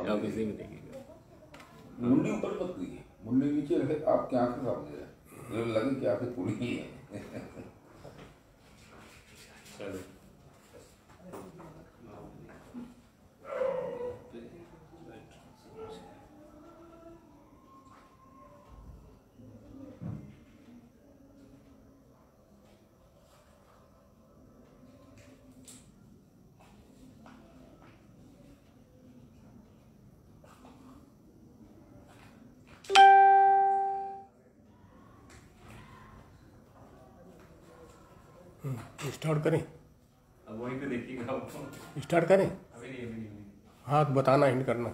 आप इसी में देखिएगा। मुन्नी ऊपर मत कीजिए, मुन्नी नीचे रहे, आपकी आंखें सामने रहे, लगे कि आंखें खुली ही है। चलो स्टार्ट करें? अब वहीं पे देखिएगा आप। स्टार्ट करें? अभी नहीं। हाथ बताना, हिंट करना।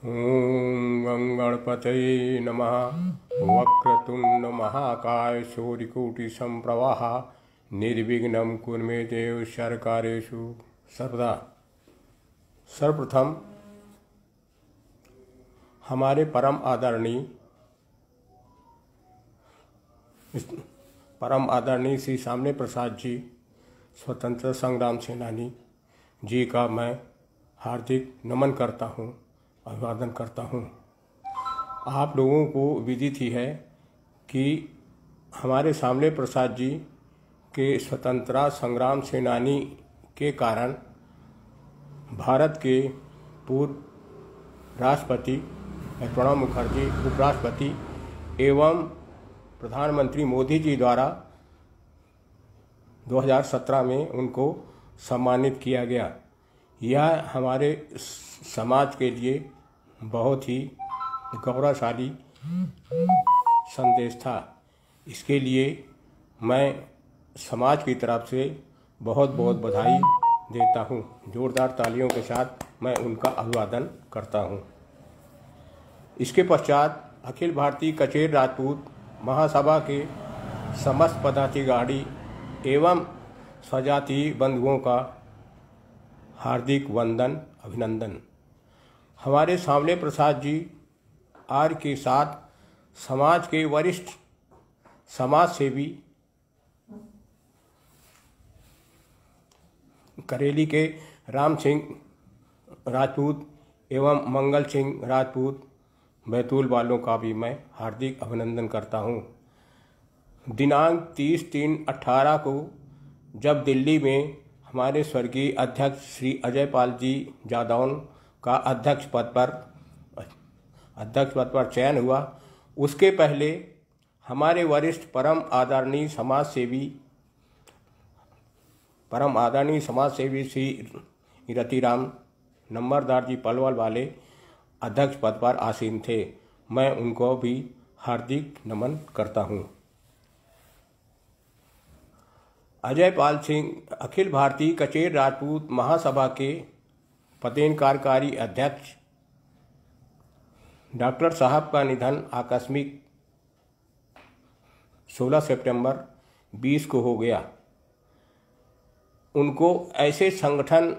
ओम गंगणपतये नमः। वक्रतुंड महाकाय सूर्यकोटि संप्रवाह निर्विघ्नं कुरु मे देव सर्वकार्येषु सर्वदा। सर्वप्रथम हमारे परम आदरणीय श्री सामने प्रसाद जी, स्वतंत्रता संग्राम सेनानी जी का मैं हार्दिक नमन करता हूँ, अभिवादन करता हूँ। आप लोगों को विदित ही है कि हमारे सामने प्रसाद जी के स्वतंत्रता संग्राम सेनानी के कारण भारत के पूर्व राष्ट्रपति प्रणब मुखर्जी, उपराष्ट्रपति एवं प्रधानमंत्री मोदी जी द्वारा 2017 में उनको सम्मानित किया गया। यह हमारे समाज के लिए बहुत ही गौरवशाली संदेश था। इसके लिए मैं समाज की तरफ से बहुत बहुत बधाई देता हूँ। जोरदार तालियों के साथ मैं उनका अभिवादन करता हूँ। इसके पश्चात अखिल भारतीय कचेर राजपूत महासभा के समस्त पदाधिकारी एवं स्वजातीय बंधुओं का हार्दिक वंदन, अभिनंदन। हमारे सामने प्रसाद जी आज के साथ समाज के वरिष्ठ समाज सेवी करेली के राम सिंह राजपूत एवं मंगल सिंह राजपूत बैतूल वालों का भी मैं हार्दिक अभिनंदन करता हूँ। दिनांक 30/3/18 को जब दिल्ली में हमारे स्वर्गीय अध्यक्ष श्री अजय पाल जी जादौन का अध्यक्ष पद पर चयन हुआ, उसके पहले हमारे वरिष्ठ परम आदरणीय समाज सेवी श्री रतिराम नंबरदार जी पलवल वाले अध्यक्ष पद पर आसीन थे। मैं उनको भी हार्दिक नमन करता हूँ। अजय पाल सिंह अखिल भारतीय कचेर राजपूत महासभा के प्रदेश कार्यकारी अध्यक्ष डॉक्टर साहब का निधन आकस्मिक 16 सितंबर 20 को हो गया। उनको ऐसे संगठन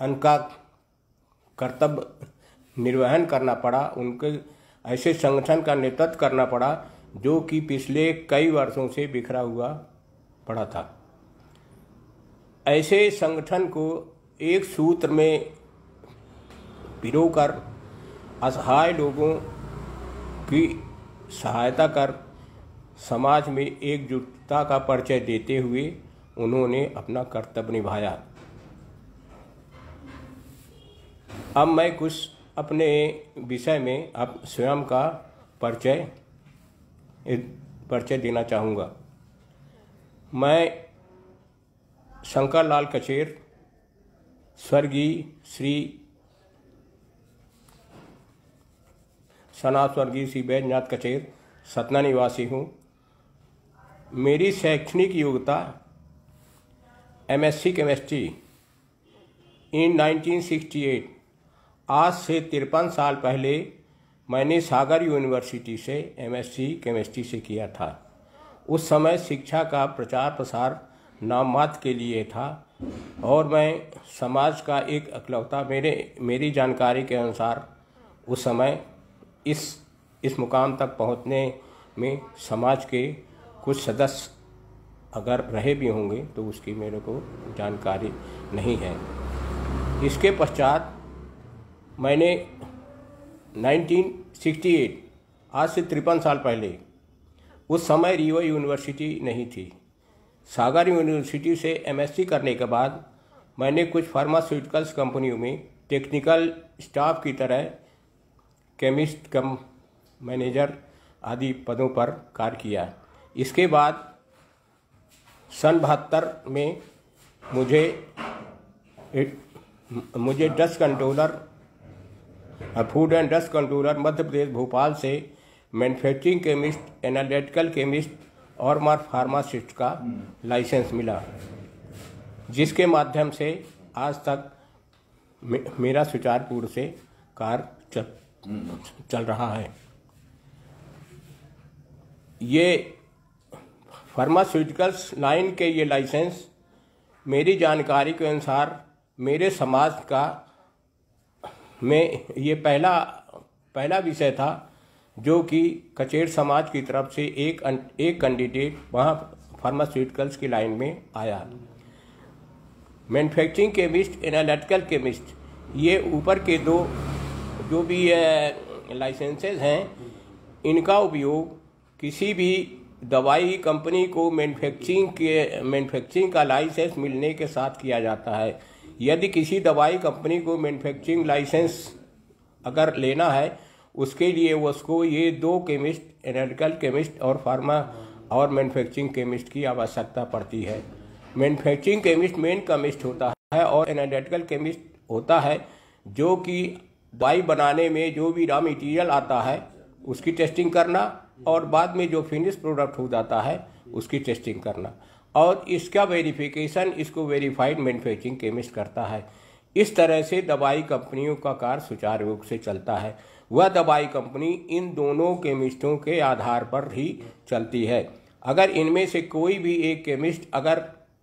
का कर्तव्य निर्वहन करना पड़ा। उनके ऐसे संगठन का नेतृत्व करना पड़ा जो कि पिछले कई वर्षों से बिखरा हुआ पड़ा था। ऐसे संगठन को एक सूत्र में पिरोकर असहाय लोगों की सहायता कर समाज में एकजुटता का परिचय देते हुए उन्होंने अपना कर्तव्य निभाया। अब मैं कुछ अपने विषय में अब स्वयं का परिचय देना चाहूँगा। मैं शंकर लाल कचेर, स्वर्गीय श्री स्वर्गीय श्री बैजनाथ कचेर, सतना निवासी हूँ। मेरी शैक्षणिक योग्यता MSc केमिस्ट्री इन 1968। आज से 53 साल पहले मैंने सागर यूनिवर्सिटी से MSc केमिस्ट्री से किया था। उस समय शिक्षा का प्रचार प्रसार नाम मात्र के लिए था और मैं समाज का एक इकलौता मेरी जानकारी के अनुसार उस समय इस मुकाम तक पहुंचने में समाज के कुछ सदस्य अगर रहे भी होंगे तो उसकी मेरे को जानकारी नहीं है। इसके पश्चात मैंने 1968 आज से 53 साल पहले, उस समय रीवा यूनिवर्सिटी नहीं थी। सागर यूनिवर्सिटी से MSc करने के बाद मैंने कुछ फार्मास्यूटिकल्स कंपनियों में टेक्निकल स्टाफ की तरह केमिस्ट कम मैनेजर आदि पदों पर कार्य किया। इसके बाद सन 72 में मुझे drugs controller food and drugs controller Madhya Pradesh Bhopal से मैन्युफैक्चरिंग केमिस्ट, एनालिटिकल केमिस्ट और फार्मासिस्ट का लाइसेंस मिला, जिसके माध्यम से आज तक मेरा सुचारू से कार्य चल रहा है। ये फार्मास्यूटिकल्स लाइन के ये लाइसेंस मेरी जानकारी के अनुसार मेरे समाज का में ये पहला विषय था जो कि कचेर समाज की तरफ से एक कैंडिडेट वहाँ फार्मास्यूटिकल्स की लाइन में आया। मैन्युफैक्चरिंग केमिस्ट, एनालिटिकल केमिस्ट, ये ऊपर के दो जो भी लाइसेंसेस हैं, इनका उपयोग किसी भी दवाई कंपनी को मैन्युफैक्चरिंग का लाइसेंस मिलने के साथ किया जाता है। यदि किसी दवाई कंपनी को मैन्युफैक्चरिंग लाइसेंस अगर लेना है, उसके लिए उसको ये दो केमिस्ट, एनालिटिकल केमिस्ट और फार्मा और मैन्युफैक्चरिंग केमिस्ट की आवश्यकता पड़ती है। मैन्युफैक्चरिंग केमिस्ट मेन केमिस्ट होता है और एनालिटिकल केमिस्ट होता है जो कि दवाई बनाने में जो भी रॉ मटेरियल आता है उसकी टेस्टिंग करना और बाद में जो फिनिश प्रोडक्ट हो जाता है उसकी टेस्टिंग करना, और इसका वेरिफिकेशन इसको वेरीफाइड मैन्युफैक्चरिंग केमिस्ट करता है। इस तरह से दवाई कंपनियों का कार्य सुचारू रूप से चलता है। वह दवाई कंपनी इन दोनों केमिस्टों के आधार पर ही चलती है। अगर इनमें से कोई भी एक केमिस्ट अगर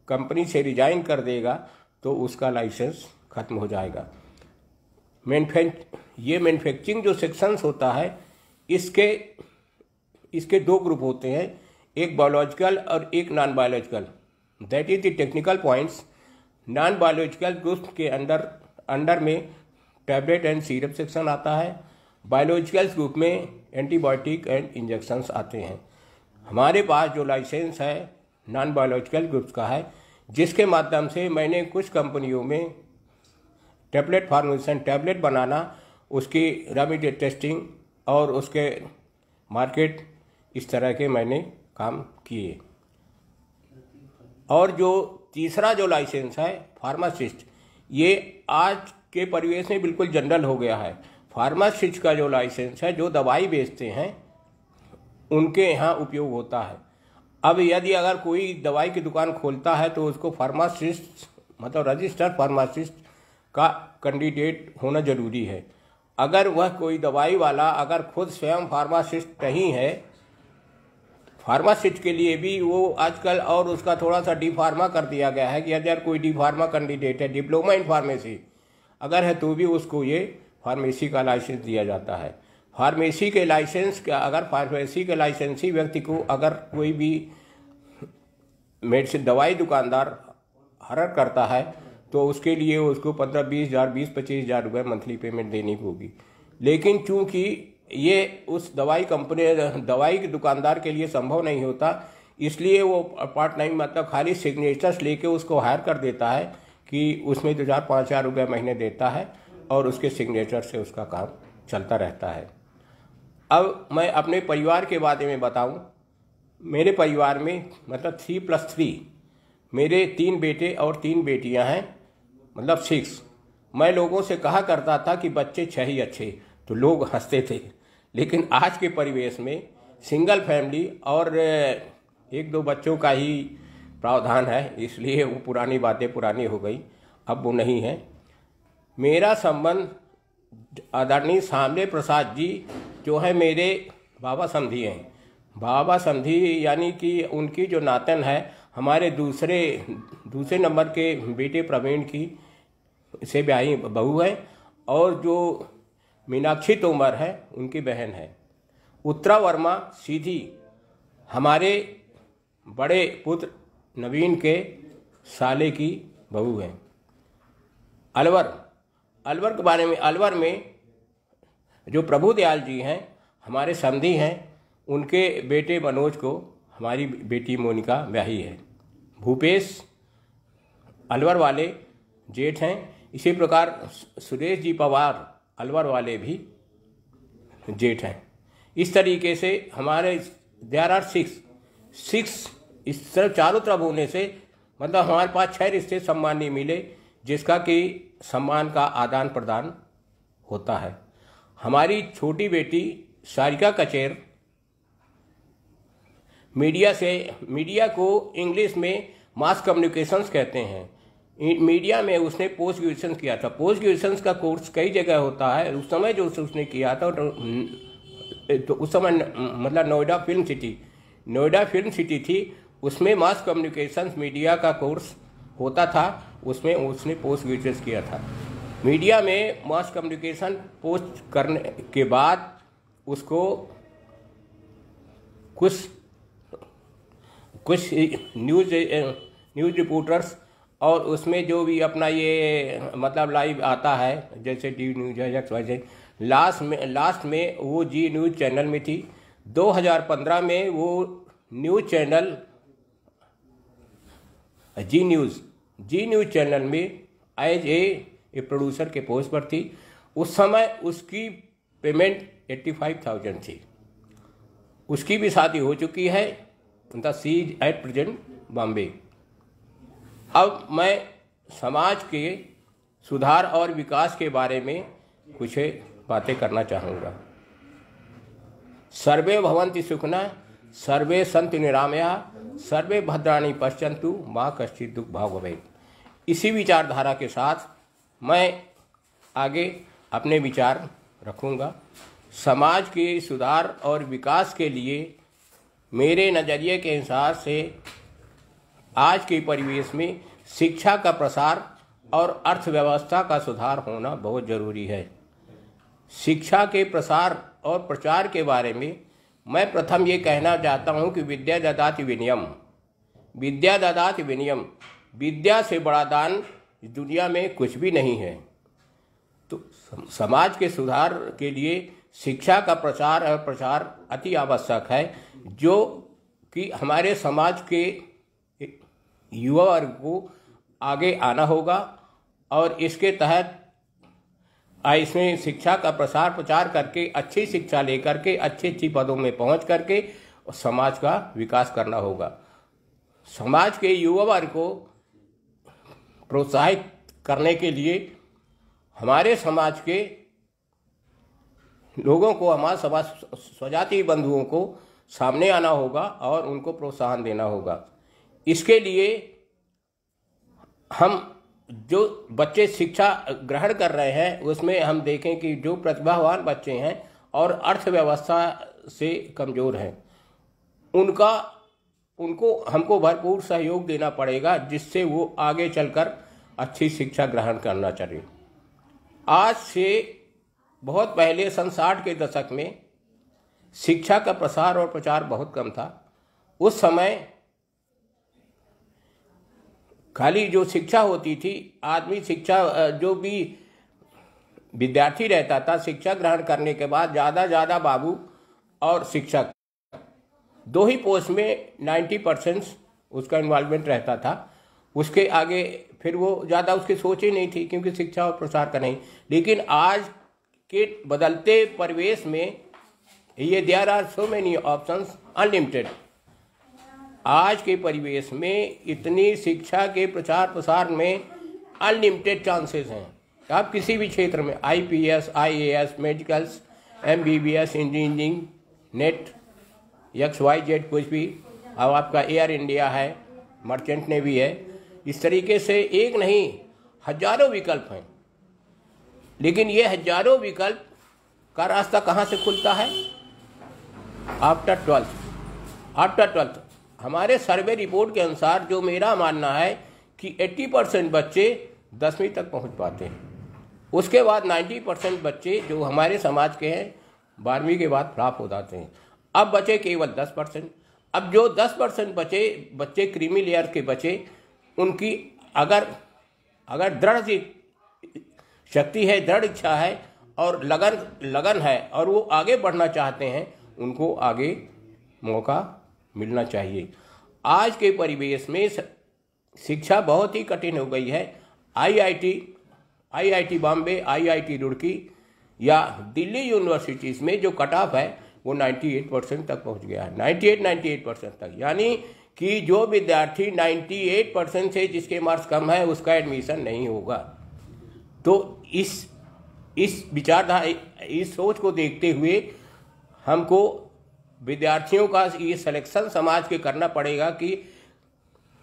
कंपनी से रिजाइन कर देगा तो उसका लाइसेंस खत्म हो जाएगा। ये मैन्युफैक्चरिंग जो सेक्शंस होता है, इसके दो ग्रुप होते हैं, एक बायोलॉजिकल और एक non biological. That is the technical points. Non biological group के अंडर में टैबलेट एंड सिरप सेक्शन आता है। बायोलॉजिकल ग्रुप में एंटीबायोटिक एंड इंजेक्शंस आते हैं। हमारे पास जो लाइसेंस है नॉन बायोलॉजिकल ग्रुप्स का है, जिसके माध्यम से मैंने कुछ कंपनियों में टैबलेट फार्मेशन, टैबलेट बनाना, उसकी रॉ मटेरियल टेस्टिंग और उसके मार्केट, इस तरह के मैंने काम किए। और जो तीसरा जो लाइसेंस है फार्मासिस्ट, ये आज के परिवेश में बिल्कुल जनरल हो गया है। फार्मासिस्ट का जो लाइसेंस है, जो दवाई बेचते हैं उनके यहाँ उपयोग होता है। अब यदि अगर कोई दवाई की दुकान खोलता है तो उसको फार्मासिस्ट मतलब रजिस्टर्ड फार्मासिस्ट का कैंडिडेट होना जरूरी है। अगर वह कोई दवाई वाला अगर खुद स्वयं फार्मासिस्ट नहीं है, फार्मासिस्ट के लिए भी वो आजकल और उसका थोड़ा सा डी फार्मा कर दिया गया है कि अगर कोई डी फार्मा कैंडिडेट है, डिप्लोमा इन फार्मेसी अगर है, तो भी उसको ये फार्मेसी का लाइसेंस दिया जाता है। फार्मेसी के लाइसेंस का, अगर फार्मेसी के लाइसेंसी व्यक्ति को अगर कोई भी मेडिसिन दवाई दुकानदार हायर करता है तो उसके लिए उसको 15-20 हज़ार 20-25 हज़ार रुपये मंथली पेमेंट देनी होगी। लेकिन चूंकि ये उस दवाई के दुकानदार के लिए संभव नहीं होता, इसलिए वो पार्ट टाइम मतलब खाली सिग्नेचर्स लेके उसको हायर कर देता है कि उसमें 2,000-5 हज़ार रुपये महीने देता है और उसके सिग्नेचर से उसका काम चलता रहता है। अब मैं अपने परिवार के बारे में बताऊं। मेरे परिवार में मतलब 3+3 मेरे 3 बेटे और 3 बेटियां हैं, मतलब 6। मैं लोगों से कहा करता था कि बच्चे 6 ही अच्छे, तो लोग हंसते थे। लेकिन आज के परिवेश में सिंगल फैमिली और 1-2 बच्चों का ही प्रावधान है, इसलिए वो पुरानी बातें पुरानी हो गई, अब वो नहीं है। मेरा संबंध आदरणीय शामदेव प्रसाद जी जो है मेरे बाबा समधी हैं। बाबा समधी यानी कि उनकी जो नातन है हमारे दूसरे नंबर के बेटे प्रवीण की से ब्याही बहू है, और जो मीनाक्षी तोमर है उनकी बहन है। उत्तरा वर्मा सीधी हमारे बड़े पुत्र नवीन के साले की बहू है। अलवर के बारे में, अलवर में जो प्रभुदयाल जी हैं हमारे समधी हैं, उनके बेटे मनोज को हमारी बेटी मोनिका ब्याही है। भूपेश अलवर वाले जेठ हैं। इसी प्रकार सुरेश जी पवार अलवर वाले भी जेठ हैं। इस तरीके से हमारे देयर आर 6 इस तरफ चारों तरफ होने से मतलब हमारे पास 6 रिश्ते सम्मानीय मिले, जिसका कि सम्मान का आदान प्रदान होता है। हमारी छोटी बेटी सारिका कचेर मीडिया को इंग्लिश में मास कम्युनिकेशंस कहते हैं। मीडिया में उसने पोस्ट ग्रेजुएशन किया था। पोस्ट ग्रेजुएशन का कोर्स कई जगह होता है। उस समय जो उसने किया था तो उस समय मतलब नोएडा फिल्म सिटी थी, उसमें मास कम्युनिकेशंस मीडिया का कोर्स होता था, उसमें उसने पोस्ट ग्रेजुएशन किया था। मीडिया में मास कम्युनिकेशन पोस्ट करने के बाद उसको कुछ न्यूज़ रिपोर्टर्स और उसमें जो भी अपना ये मतलब लाइव आता है जैसे डी न्यूज है वैसे लास्ट में वो जी न्यूज़ चैनल में थी। 2015 में वो न्यूज़ चैनल जी न्यूज़ चैनल में एज ए प्रोड्यूसर के पोस्ट पर थी। उस समय उसकी पेमेंट 85,000 थी। उसकी भी शादी हो चुकी है। सी इज एट प्रेजेंट बॉम्बे। अब मैं समाज के सुधार और विकास के बारे में कुछ बातें करना चाहूँगा। सर्वे भवन्ति सुखिनः, सर्वे सन्तु निरामयाः, सर्वे भद्राणि पश्यन्तु मा कश्चित् दुःख भाग् भवेत्। इसी विचारधारा के साथ मैं आगे अपने विचार रखूँगा। समाज के सुधार और विकास के लिए मेरे नज़रिए के हिसाब से आज के परिवेश में शिक्षा का प्रसार और अर्थव्यवस्था का सुधार होना बहुत ज़रूरी है। शिक्षा के प्रसार और प्रचार के बारे में मैं प्रथम ये कहना चाहता हूँ कि विद्या ददाति विनयम, विद्या से बड़ा दान दुनिया में कुछ भी नहीं है। तो समाज के सुधार के लिए शिक्षा का प्रचार और प्रसार अति आवश्यक है, जो कि हमारे समाज के युवा वर्ग को आगे आना होगा और इसके तहत इसमें शिक्षा का प्रसार प्रचार करके अच्छी शिक्षा लेकर के अच्छी पदों में पहुंच करके समाज का विकास करना होगा। समाज के युवा वर्ग को प्रोत्साहित करने के लिए हमारे समाज के लोगों को, हमारे समाज स्वजाति बंधुओं को सामने आना होगा और उनको प्रोत्साहन देना होगा। इसके लिए हम जो बच्चे शिक्षा ग्रहण कर रहे हैं उसमें हम देखें कि जो प्रतिभावान बच्चे हैं और अर्थव्यवस्था से कमज़ोर हैं, उनको हमको भरपूर सहयोग देना पड़ेगा, जिससे वो आगे चलकर अच्छी शिक्षा ग्रहण करना चाहिए। आज से बहुत पहले सन 60 के दशक में शिक्षा का प्रसार और प्रचार बहुत कम था। उस समय खाली जो शिक्षा होती थी, आदमी शिक्षा, जो भी विद्यार्थी रहता था, शिक्षा ग्रहण करने के बाद ज़्यादा बाबू और शिक्षक दो ही पोस्ट में 90% उसका इन्वॉल्वमेंट रहता था। उसके आगे फिर वो ज़्यादा उसकी सोच ही नहीं थी, क्योंकि शिक्षा और प्रसार का नहीं। लेकिन आज के बदलते परिवेश में ये there are so many options, unlimited. आज के परिवेश में इतनी शिक्षा के प्रचार प्रसार में अनलिमिटेड चांसेस हैं। आप किसी भी क्षेत्र में IPS, IAS, medicals, MBBS, engineering, net, XYZ कुछ भी, अब आपका एयर इंडिया है, मर्चेंट नेवी है, इस तरीके से एक नहीं हजारों विकल्प हैं। लेकिन ये हजारों विकल्प का रास्ता कहाँ से खुलता है? After twelfth. हमारे सर्वे रिपोर्ट के अनुसार जो मेरा मानना है कि 80% बच्चे 10वीं तक पहुँच पाते हैं। उसके बाद 90% बच्चे जो हमारे समाज के हैं 12वीं के बाद फ्लॉप हो जाते हैं। अब बचे केवल 10%। अब जो 10% बच्चे क्रीमी लेयर के बचे, उनकी अगर दृढ़ शक्ति है, दृढ़ इच्छा है और लगन है और वो आगे बढ़ना चाहते हैं, उनको आगे मौका मिलना चाहिए। आज के परिवेश में शिक्षा बहुत ही कठिन हो गई है। IIT बॉम्बे, IIT रुड़की या दिल्ली यूनिवर्सिटीज़ में जो कट ऑफ है वो 98% तक पहुंच गया है। 98% तक, यानी कि जो विद्यार्थी 98% से जिसके मार्क्स कम है उसका एडमिशन नहीं होगा। तो इस विचारधारा, इस सोच को देखते हुए हमको विद्यार्थियों का ये सिलेक्शन समाज के करना पड़ेगा कि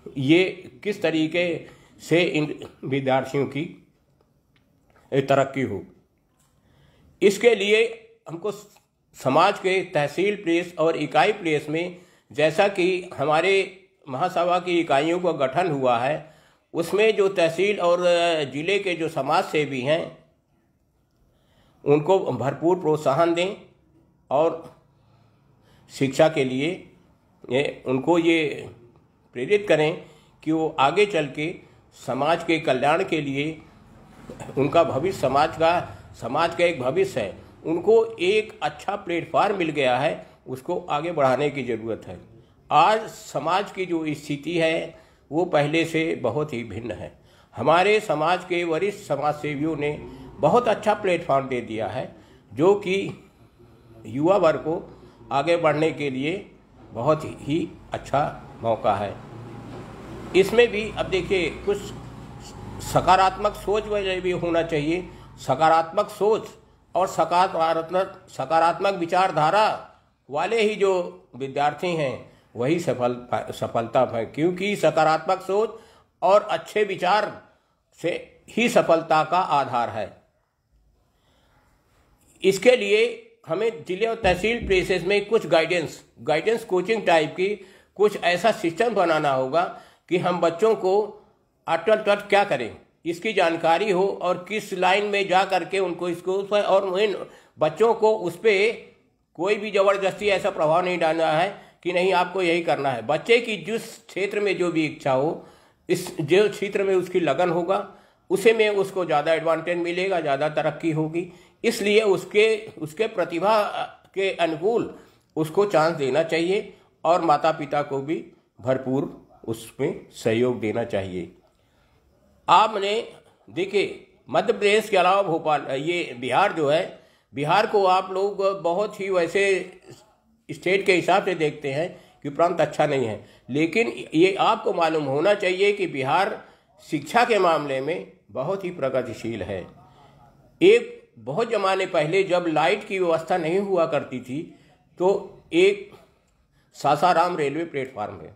ये किस तरीके से इन विद्यार्थियों की तरक्की हो। इसके लिए हमको समाज के तहसील प्लेस और इकाई प्लेस में, जैसा कि हमारे महासभा की इकाइयों का गठन हुआ है, उसमें जो तहसील और जिले के जो समाज सेवी हैं उनको भरपूर प्रोत्साहन दें और शिक्षा के लिए उनको ये प्रेरित करें कि वो आगे चल के समाज के कल्याण के लिए, उनका भविष्य समाज का एक भविष्य है, उनको एक अच्छा प्लेटफार्म मिल गया है, उसको आगे बढ़ाने की ज़रूरत है। आज समाज की जो स्थिति है वो पहले से बहुत ही भिन्न है। हमारे समाज के वरिष्ठ समाज सेवियों ने बहुत अच्छा प्लेटफार्म दे दिया है, जो कि युवा वर्ग को आगे बढ़ने के लिए बहुत ही अच्छा मौका है। इसमें भी अब देखिए कुछ सकारात्मक सोच वाले भी होना चाहिए। सकारात्मक सोच और सकारात्मक विचारधारा वाले ही जो विद्यार्थी हैं वही सफलता है, क्योंकि सकारात्मक सोच और अच्छे विचार से ही सफलता का आधार है। इसके लिए हमें जिले और तहसील प्लेसेस में कुछ गाइडेंस कोचिंग टाइप की कुछ ऐसा सिस्टम बनाना होगा कि हम बच्चों को अटल क्या करें इसकी जानकारी हो और किस लाइन में जा करके उनको इसको, और इन बच्चों को उस पर कोई भी ज़बरदस्ती ऐसा प्रभाव नहीं डालना है कि नहीं आपको यही करना है। बच्चे की जिस क्षेत्र में जो भी इच्छा हो, इस जो क्षेत्र में उसकी लगन होगा, उसे में उसको ज़्यादा एडवांटेज मिलेगा, ज़्यादा तरक्की होगी। इसलिए उसके प्रतिभा के अनुकूल उसको चांस देना चाहिए और माता पिता को भी भरपूर उसमें सहयोग देना चाहिए। आपने देखिए मध्य प्रदेश के अलावा भोपाल, ये बिहार जो है, बिहार को आप लोग बहुत ही वैसे स्टेट के हिसाब से देखते हैं कि प्रांत अच्छा नहीं है, लेकिन ये आपको मालूम होना चाहिए कि बिहार शिक्षा के मामले में बहुत ही प्रगतिशील है। एक बहुत ज़माने पहले जब लाइट की व्यवस्था नहीं हुआ करती थी, तो एक सासाराम रेलवे प्लेटफार्म है।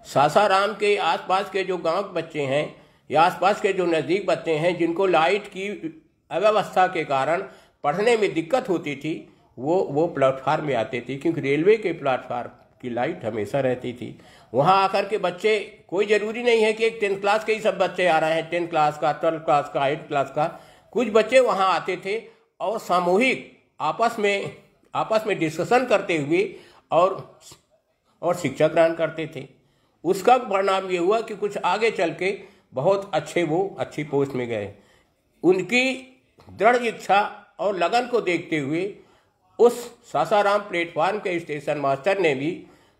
सासाराम के आसपास के जो गांव के बच्चे हैं या आसपास के जो नज़दीक बच्चे हैं जिनको लाइट की अव्यवस्था के कारण पढ़ने में दिक्कत होती थी, वो प्लेटफार्म में आते थे, क्योंकि रेलवे के प्लेटफार्म की लाइट हमेशा रहती थी। वहाँ आकर के बच्चे, कोई ज़रूरी नहीं है कि एक 10th क्लास के ही सब बच्चे आ रहे हैं, 10th क्लास का, 12th क्लास का, 8th क्लास का, कुछ बच्चे वहाँ आते थे और सामूहिक आपस में डिस्कशन करते हुए और शिक्षा ग्रहण करते थे। उसका परिणाम ये हुआ कि कुछ आगे चल के बहुत अच्छी पोस्ट में गए। उनकी दृढ़ इच्छा और लगन को देखते हुए उस सासाराम प्लेटफार्म के स्टेशन मास्टर ने भी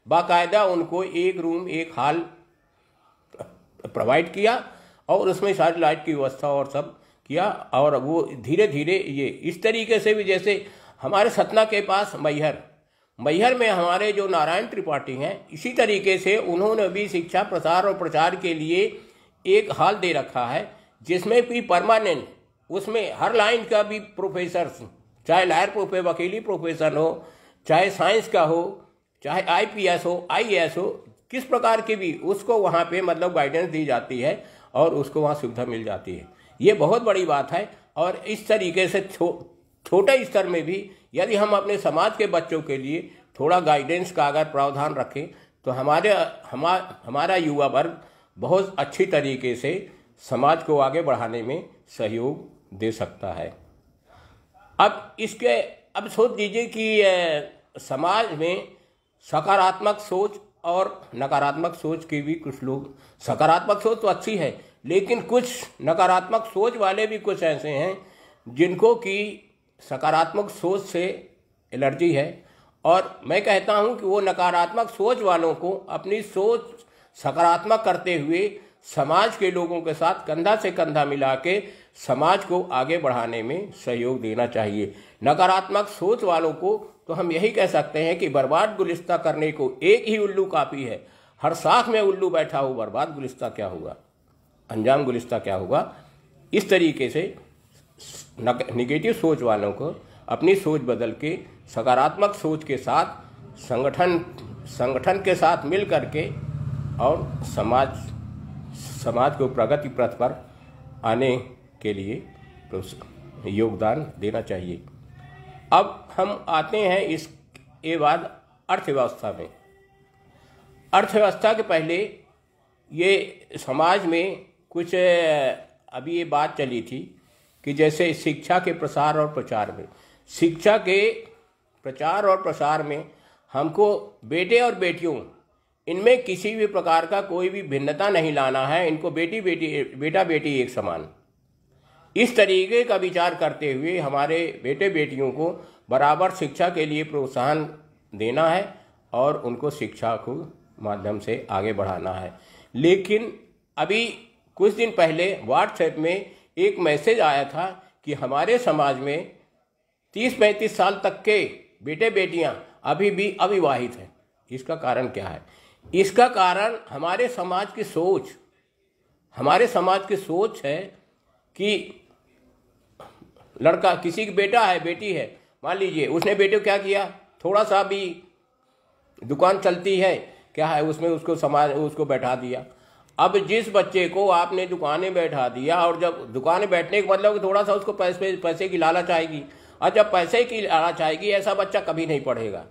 बाकायदा उनको एक रूम एक हॉल प्रोवाइड किया और उसमें सारी लाइट की व्यवस्था और सब किया। और वो धीरे धीरे ये इस तरीके से भी, जैसे हमारे सतना के पास मैहर में हमारे जो नारायण त्रिपाठी हैं, इसी तरीके से उन्होंने भी शिक्षा प्रसार और प्रचार के लिए एक हॉल दे रखा है, जिसमें भी परमानेंट उसमें हर लाइन का भी प्रोफेसर, चाहे लॉयर प्रोफेसर, वकीली प्रोफेसर हो, चाहे साइंस का हो, चाहे IPS हो, IAS हो, किस प्रकार की भी उसको वहाँ पे मतलब गाइडेंस दी जाती है और उसको वहाँ सुविधा मिल जाती है। ये बहुत बड़ी बात है। और इस तरीके से छोटे स्तर में भी यदि हम अपने समाज के बच्चों के लिए थोड़ा गाइडेंस का अगर प्रावधान रखें तो हमारा युवा वर्ग बहुत अच्छी तरीके से समाज को आगे बढ़ाने में सहयोग दे सकता है। अब सोच लीजिए कि समाज में सकारात्मक सोच और नकारात्मक सोच की भी कुछ लोग, सकारात्मक सोच तो अच्छी है लेकिन कुछ नकारात्मक सोच वाले भी कुछ ऐसे हैं जिनको कि सकारात्मक सोच से एलर्जी है। और मैं कहता हूं कि वो नकारात्मक सोच वालों को अपनी सोच सकारात्मक करते हुए समाज के लोगों के साथ कंधा से कंधा मिला के समाज को आगे बढ़ाने में सहयोग देना चाहिए। नकारात्मक सोच वालों को तो हम यही कह सकते हैं कि बर्बाद गुलिस्ता करने को एक ही उल्लू काफ़ी है। हर साख में उल्लू बैठा हो, बर्बाद गुलिस्ता क्या होगा, अंजाम गुलिस्ता क्या होगा। इस तरीके से निगेटिव सोच वालों को अपनी सोच बदल के सकारात्मक सोच के साथ संगठन के साथ मिल करके और समाज को प्रगति पथ पर आने के लिए योगदान देना चाहिए। अब हम आते हैं इसके बाद अर्थव्यवस्था में। अर्थव्यवस्था के पहले ये समाज में कुछ अभी ये बात चली थी कि जैसे शिक्षा के प्रसार और प्रचार में, शिक्षा के प्रचार और प्रसार में हमको बेटे और बेटियों इनमें किसी भी प्रकार का कोई भी भिन्नता नहीं लाना है। इनको बेटा बेटी एक समान, इस तरीके का विचार करते हुए हमारे बेटे बेटियों को बराबर शिक्षा के लिए प्रोत्साहन देना है और उनको शिक्षा को माध्यम से आगे बढ़ाना है। लेकिन अभी कुछ दिन पहले व्हाट्सएप में एक मैसेज आया था कि हमारे समाज में 30-35 साल तक के बेटे बेटियां अभी भी अविवाहित हैं। इसका कारण क्या है? इसका कारण हमारे समाज की सोच है कि लड़का, किसी की बेटा है बेटी है, मान लीजिए उसने बेटे को क्या किया, थोड़ा सा भी दुकान चलती है क्या है उसमें उसको बैठा दिया। अब जिस बच्चे को आपने दुकानें बैठा दिया और जब दुकानें बैठने के मतलब थोड़ा सा उसको पैसे की लालच आएगी, और जब पैसे की लालच आएगी ऐसा बच्चा कभी नहीं पढ़ेगा,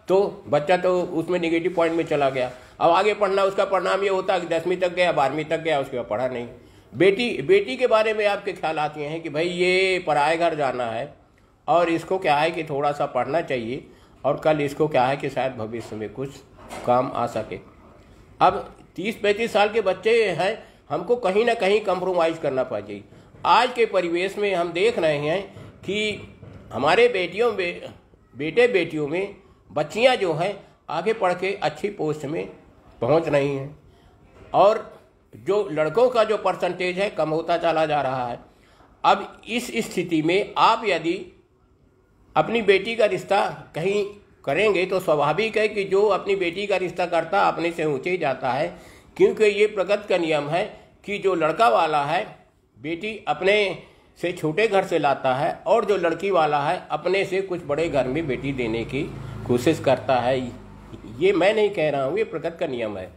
तो बच्चा तो उसमें निगेटिव पॉइंट में चला गया। अब आगे पढ़ना, उसका परिणाम ये होता है कि 10वीं तक गया, 12वीं तक गया, उसके बाद पढ़ा नहीं। बेटी के बारे में आपके ख्याल आते हैं कि भाई ये पराए घर जाना है और इसको क्या है कि थोड़ा सा पढ़ना चाहिए और कल इसको क्या है कि शायद भविष्य में कुछ काम आ सके। अब 30-35 साल के बच्चे हैं, हमको कहीं ना कहीं कंप्रोमाइज़ करना पड़ेगी। आज के परिवेश में हम देख रहे हैं कि हमारे बेटे बेटियों में बच्चियां जो हैं आगे पढ़ के अच्छी पोस्ट में पहुंच रही हैं और जो लड़कों का जो परसेंटेज है कम होता चला जा रहा है। अब इस स्थिति में आप यदि अपनी बेटी का रिश्ता कहीं करेंगे तो स्वाभाविक है कि जो अपनी बेटी का रिश्ता करता अपने से ऊंचे ही जाता है, क्योंकि ये प्रकृति का नियम है कि जो लड़का वाला है बेटी अपने से छोटे घर से लाता है और जो लड़की वाला है अपने से कुछ बड़े घर में बेटी देने की कोशिश करता है। ये मैं नहीं कह रहा हूँ, ये प्रकृति का नियम है।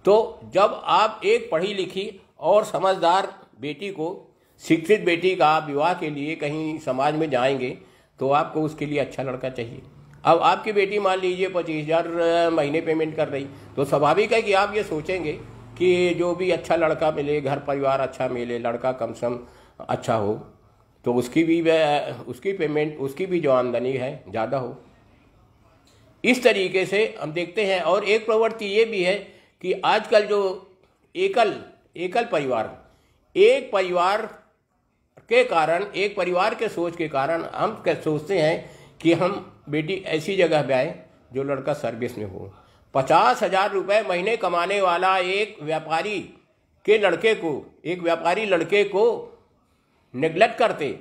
तो जब आप एक पढ़ी लिखी और समझदार बेटी को, शिक्षित बेटी का विवाह के लिए कहीं समाज में जाएंगे तो आपको उसके लिए अच्छा लड़का चाहिए। अब आपकी बेटी मान लीजिए 25,000 महीने पेमेंट कर रही, तो स्वाभाविक है कि आप ये सोचेंगे कि जो भी अच्छा लड़का मिले, घर परिवार अच्छा मिले, लड़का कम से कम अच्छा हो, तो उसकी पेमेंट, उसकी भी जो आमदनी है ज़्यादा हो। इस तरीके से हम देखते हैं। और एक प्रवृत्ति ये भी है कि आजकल जो एकल परिवार, एक परिवार के कारण, एक परिवार के सोच के कारण हम सोचते हैं कि हम बेटी ऐसी जगह पे आए जो लड़का सर्विस में हो। 50,000 रुपये महीने कमाने वाला एक व्यापारी लड़के को नेग्लेक्ट करते,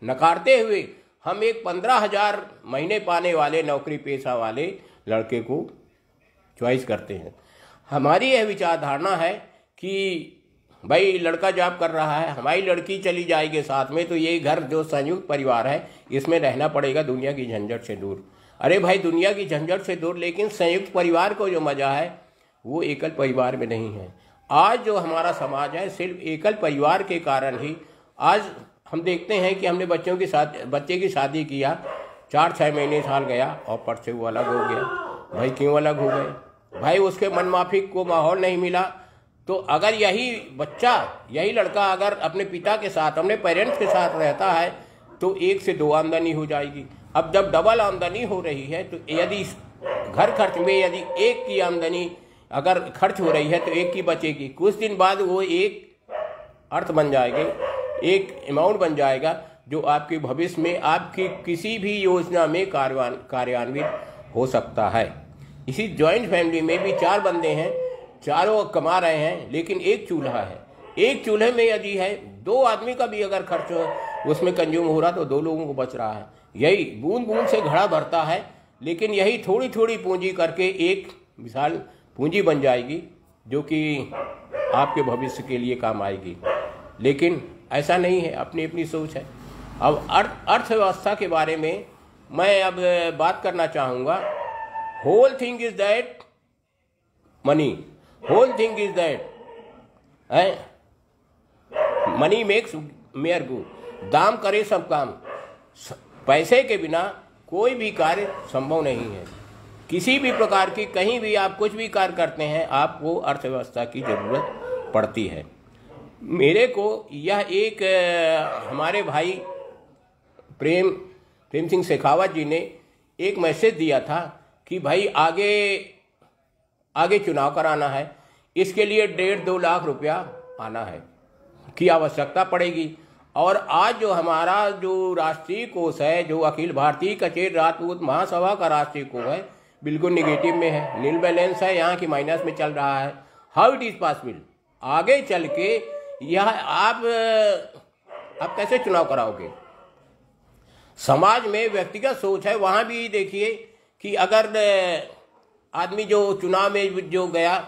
नकारते हुए हम एक 15,000 महीने पाने वाले नौकरी पेशा वाले लड़के को चॉइस करते हैं। हमारी यह विचारधारणा है कि भाई लड़का जॉब कर रहा है, हमारी लड़की चली जाएगी साथ में, तो ये घर जो संयुक्त परिवार है इसमें रहना पड़ेगा दुनिया की झंझट से दूर। अरे भाई दुनिया की झंझट से दूर, लेकिन संयुक्त परिवार को जो मजा है वो एकल परिवार में नहीं है। आज जो हमारा समाज है सिर्फ एकल परिवार के कारण ही आज हम देखते हैं कि हमने बच्चे की शादी किया, 4-6 महीने साल गया और पट से वो अलग हो गया। भाई क्यों अलग हो गए? भाई उसके मन माफिक को माहौल नहीं मिला। तो अगर यही लड़का अगर अपने पिता के साथ, अपने पेरेंट्स के साथ रहता है तो 1 से 2 आमदनी हो जाएगी। अब जब डबल आमदनी हो रही है तो यदि घर खर्च में यदि एक की आमदनी अगर खर्च हो रही है तो एक की बचेगी। कुछ दिन बाद वो एक अर्थ बन जाएगी, एक अमाउंट बन जाएगा जो आपके भविष्य में आपकी किसी भी योजना में कार्यान्वित हो सकता है। इसी जॉइंट फैमिली में भी 4 बंदे हैं, चारों कमा रहे हैं, लेकिन एक चूल्हा है। एक चूल्हे में यदि है 2 आदमी का भी अगर खर्च उसमें कंज्यूम हो रहा तो 2 लोगों को बच रहा है। यही बूंद बूंद से घड़ा भरता है, लेकिन यही थोड़ी थोड़ी पूंजी करके एक विशाल पूंजी बन जाएगी जो कि आपके भविष्य के लिए काम आएगी। लेकिन ऐसा नहीं है, अपनी अपनी सोच है। अब अर्थव्यवस्था के बारे में मैं अब बात करना चाहूँगा। Whole thing is that money, whole thing is that money makes mare go, दाम करे सब काम। पैसे के बिना कोई भी कार्य संभव नहीं है। किसी भी प्रकार की कहीं भी आप कुछ भी कार्य करते हैं आपको अर्थव्यवस्था की जरूरत पड़ती है। मेरे को यह एक हमारे भाई प्रेम सिंह शेखावत जी ने एक मैसेज दिया था कि भाई आगे चुनाव कराना है, इसके लिए 1.5-2 लाख रुपया आना है की आवश्यकता पड़ेगी। और आज जो हमारा जो राष्ट्रीय कोष है, जो अखिल भारतीय कचेर राजपूत महासभा का राष्ट्रीय कोष है, बिल्कुल निगेटिव में है, नील बैलेंस है, यहाँ की माइनस में चल रहा है। How it is possible? आगे चल के यह आप कैसे चुनाव कराओगे? समाज में व्यक्तिगत सोच है, वहां भी देखिए कि अगर आदमी जो चुनाव में जो गया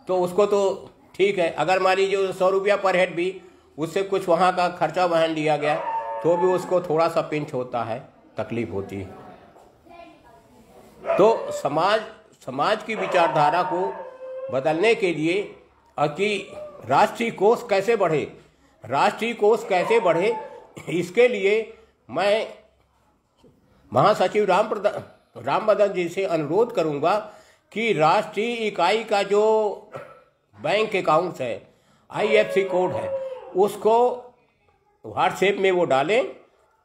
तो उसको तो ठीक है, अगर मान लीजिए 100 रुपया पर हेड भी उससे कुछ वहाँ का खर्चा वहन लिया गया तो भी उसको थोड़ा सा पिंच होता है, तकलीफ होती है। तो समाज की विचारधारा को बदलने के लिए कि राष्ट्रीय कोष कैसे बढ़े, इसके लिए मैं महासचिव राम बदन जी से अनुरोध करूंगा कि राष्ट्रीय इकाई का जो बैंक अकाउंट्स है, IFSC कोड है, उसको व्हाट्सएप में वो डालें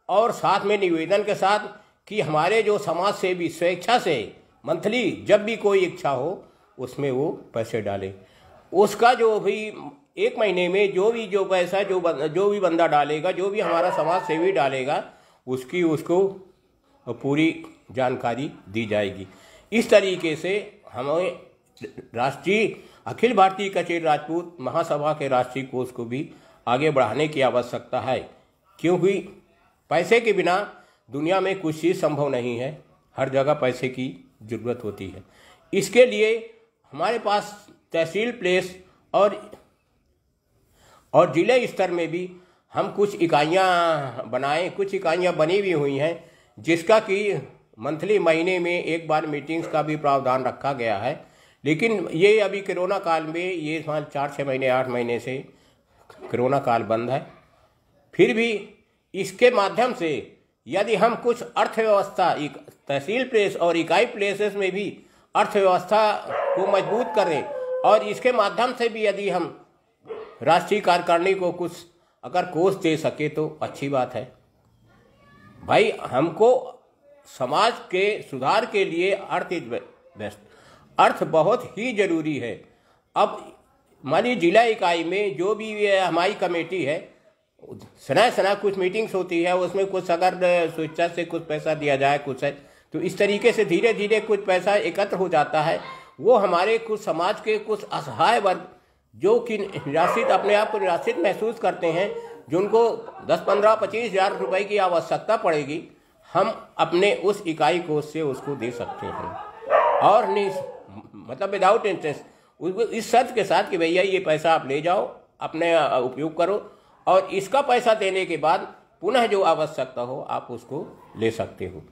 और साथ में निवेदन के साथ कि हमारे जो समाज सेवी स्वेच्छा से मंथली जब भी कोई इच्छा हो उसमें वो पैसे डालें। उसका जो भी 1 महीने में जो पैसा जो भी बंदा डालेगा, जो भी हमारा समाज सेवी डालेगा, उसको पूरी जानकारी दी जाएगी। इस तरीके से हमें राष्ट्रीय अखिल भारतीय कचेर राजपूत महासभा के राष्ट्रीय कोष को भी आगे बढ़ाने की आवश्यकता है, क्योंकि पैसे के बिना दुनिया में कुछ चीज़ संभव नहीं है। हर जगह पैसे की जरूरत होती है। इसके लिए हमारे पास तहसील प्लेस और जिले स्तर में भी हम कुछ इकाइयाँ बनाएं। कुछ इकाइयाँ बनी भी हुई हैं जिसका कि मंथली महीने में एक बार मीटिंग्स का भी प्रावधान रखा गया है। लेकिन ये अभी कोरोना काल में ये 4-6 महीने 8 महीने से कोरोना काल बंद है। फिर भी इसके माध्यम से यदि हम कुछ अर्थव्यवस्था तहसील प्लेस और इकाई प्लेसेस में भी अर्थव्यवस्था को मजबूत करें और इसके माध्यम से भी यदि हम राष्ट्रीय कार्यकारिणी को कुछ अगर कोष दे सके तो अच्छी बात है। भाई हमको समाज के सुधार के लिए अर्थ इज बेस्ट, अर्थ बहुत ही जरूरी है। अब हमारी जिला इकाई में जो भी हमारी कमेटी है, सना कुछ मीटिंग्स होती है, उसमें कुछ अगर स्वेच्छा से कुछ पैसा दिया जाए कुछ है, तो इस तरीके से धीरे धीरे कुछ पैसा एकत्र हो जाता है। वो हमारे कुछ समाज के कुछ असहाय वर्ग जो कि निराश्रित, अपने आप को निराश्रित महसूस करते हैं, जिनको 10, 15, 25 हज़ार रुपए की आवश्यकता पड़ेगी, हम अपने उस इकाई कोष से उसको दे सकते हैं। और नहीं मतलब विदाउट इंटरेस्ट, इस शर्त के साथ कि भैया ये पैसा आप ले जाओ, अपने उपयोग करो, और इसका पैसा देने के बाद पुनः जो आवश्यकता हो आप उसको ले सकते हो।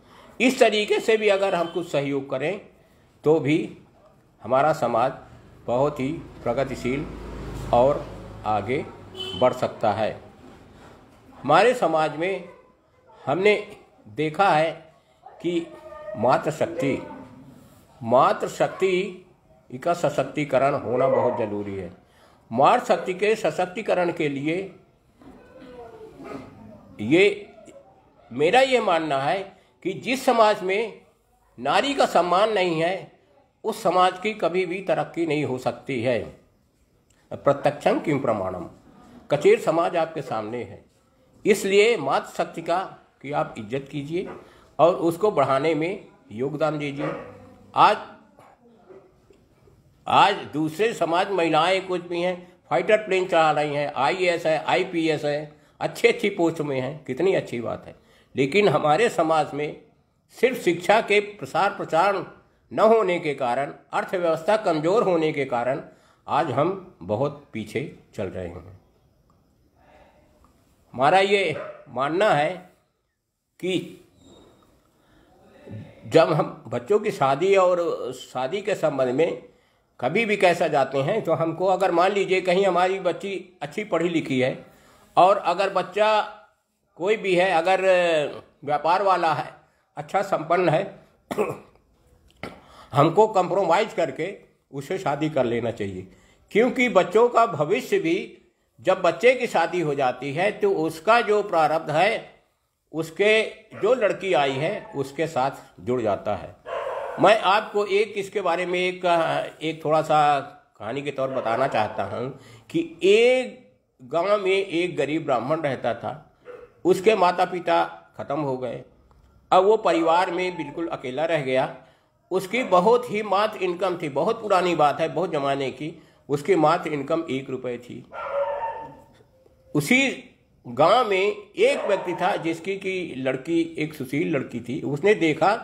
इस तरीके से भी अगर हम कुछ सहयोग करें तो भी हमारा समाज बहुत ही प्रगतिशील और आगे बढ़ सकता है। हमारे समाज में हमने देखा है कि मातृशक्ति का सशक्तिकरण होना बहुत जरूरी है। मातृशक्ति के सशक्तिकरण के लिए मेरा ये मानना है कि जिस समाज में नारी का सम्मान नहीं है उस समाज की कभी भी तरक्की नहीं हो सकती है। प्रत्यक्षं किम प्रमाणम, कचेर समाज आपके सामने है। इसलिए मातृशक्ति की आप इज्जत कीजिए और उसको बढ़ाने में योगदान दीजिए। आज दूसरे समाज महिलाएं कुछ भी हैं, फाइटर प्लेन चला रही हैं, IAS है, IPS है, अच्छी पोस्ट में हैं, कितनी अच्छी बात है। लेकिन हमारे समाज में सिर्फ शिक्षा के प्रचार न होने के कारण, अर्थव्यवस्था कमजोर होने के कारण आज हम बहुत पीछे चल रहे हैं। हमारा ये मानना है कि जब हम बच्चों की शादी और शादी के संबंध में कभी भी कैसा जाते हैं, तो हमको अगर मान लीजिए कहीं हमारी बच्ची अच्छी पढ़ी लिखी है और अगर बच्चा कोई भी है, अगर व्यापार वाला है, अच्छा संपन्न है, हमको कंप्रोमाइज करके उसे शादी कर लेना चाहिए। क्योंकि बच्चों का भविष्य भी, जब बच्चे की शादी हो जाती है तो उसका जो प्रारब्ध है उसके जो लड़की आई है उसके साथ जुड़ जाता है। मैं आपको इसके बारे में एक थोड़ा सा कहानी के तौर बताना चाहता हूँ कि एक गांव में एक गरीब ब्राह्मण रहता था। उसके माता पिता खत्म हो गए, अब वो परिवार में बिल्कुल अकेला रह गया। उसकी बहुत ही मात्र इनकम थी, बहुत पुरानी बात है, बहुत जमाने की, उसकी मात्र इनकम 1 रुपये थी। उसी गांव में एक व्यक्ति था जिसकी की लड़की एक सुशील लड़की थी। उसने देखा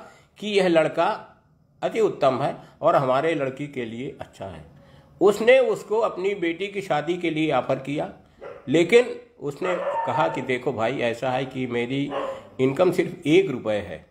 कि यह लड़का अति उत्तम है और हमारे लड़की के लिए अच्छा है। उसने उसको अपनी बेटी की शादी के लिए ऑफर किया, लेकिन उसने कहा कि देखो भाई, ऐसा है कि मेरी इनकम सिर्फ 1 रुपये है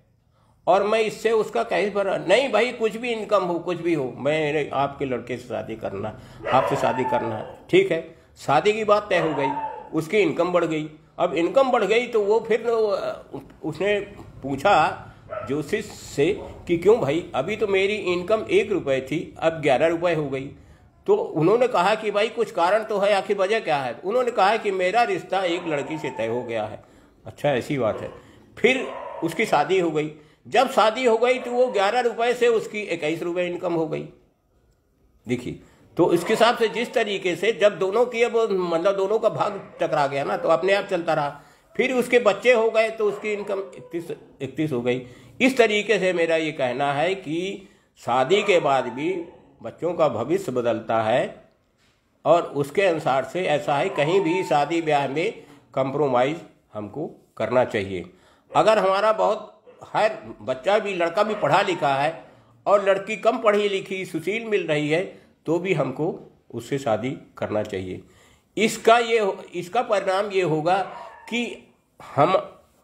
और मैं इससे उसका कैसे भरा। नहीं भाई, कुछ भी इनकम हो, कुछ भी हो, मैं आपके लड़के से शादी करना, आपसे शादी करना है। ठीक है, शादी की बात तय हो गई, उसकी इनकम बढ़ गई। अब इनकम बढ़ गई तो वो फिर उसने पूछा ज्योतिष से कि क्यों भाई, अभी तो मेरी इनकम 1 रुपये थी, अब 11 रुपये हो गई। तो उन्होंने कहा कि भाई कुछ कारण तो है, आखिर वजह क्या है। उन्होंने कहा कि मेरा रिश्ता एक लड़की से तय हो गया है। अच्छा, ऐसी बात है। फिर उसकी शादी हो गई। जब शादी हो गई तो वो 11 रुपये से उसकी 21 रुपये इनकम हो गई। देखिए, तो इसके हिसाब से जिस तरीके से जब दोनों की अब मतलब दोनों का भाग टकरा गया ना, तो अपने आप चलता रहा। फिर उसके बच्चे हो गए तो उसकी इनकम 31 हो गई। इस तरीके से मेरा ये कहना है कि शादी के बाद भी बच्चों का भविष्य बदलता है और उसके अनुसार से ऐसा है, कहीं भी शादी ब्याह में कंप्रोमाइज हमको करना चाहिए। अगर हमारा बहुत हर बच्चा भी, लड़का भी पढ़ा लिखा है और लड़की कम पढ़ी लिखी सुशील मिल रही है, तो भी हमको उससे शादी करना चाहिए। इसका परिणाम ये होगा कि हम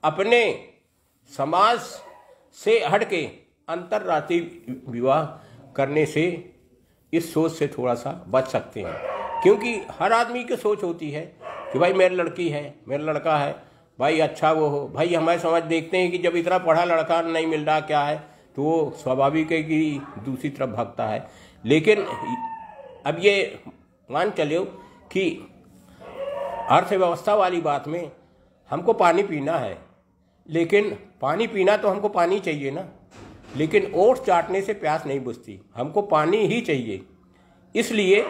अपने समाज से हटके अंतर्राष्ट्रीय विवाह करने से इस सोच से थोड़ा सा बच सकते हैं। क्योंकि हर आदमी की सोच होती है कि भाई मेरी लड़की है, मेरा लड़का है, भाई अच्छा वो हो। भाई हमारे समाज देखते हैं कि जब इतना पढ़ा लड़का नहीं मिल रहा क्या है, तो वो स्वाभाविक है कि दूसरी तरफ भागता है। लेकिन अब ये मान चलो कि अर्थव्यवस्था वाली बात में हमको पानी पीना है, लेकिन पानी पीना तो हमको पानी चाहिए ना, लेकिन ओट्स चाटने से प्यास नहीं बुझती, हमको पानी ही चाहिए। इसलिए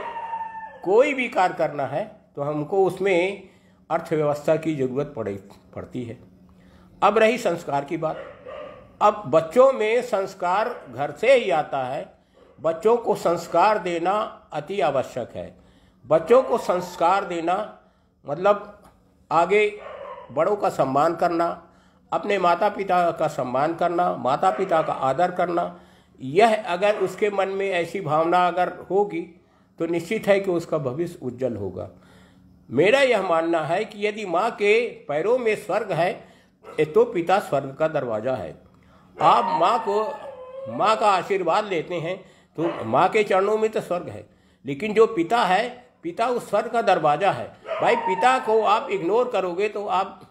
कोई भी कार्य करना है तो हमको उसमें अर्थव्यवस्था की ज़रूरत पड़ती है। अब रही संस्कार की बात, अब बच्चों में संस्कार घर से ही आता है। बच्चों को संस्कार देना अति आवश्यक है। बच्चों को संस्कार देना मतलब आगे बड़ों का सम्मान करना, अपने माता पिता का सम्मान करना, माता पिता का आदर करना। यह अगर उसके मन में ऐसी भावना अगर होगी तो निश्चित है कि उसका भविष्य उज्जवल होगा। मेरा यह मानना है कि यदि माँ के पैरों में स्वर्ग है तो पिता स्वर्ग का दरवाज़ा है। आप माँ का आशीर्वाद लेते हैं तो माँ के चरणों में तो स्वर्ग है, लेकिन जो पिता है, पिता उस स्वर्ग का दरवाज़ा है। भाई पिता को आप इग्नोर करोगे तो आप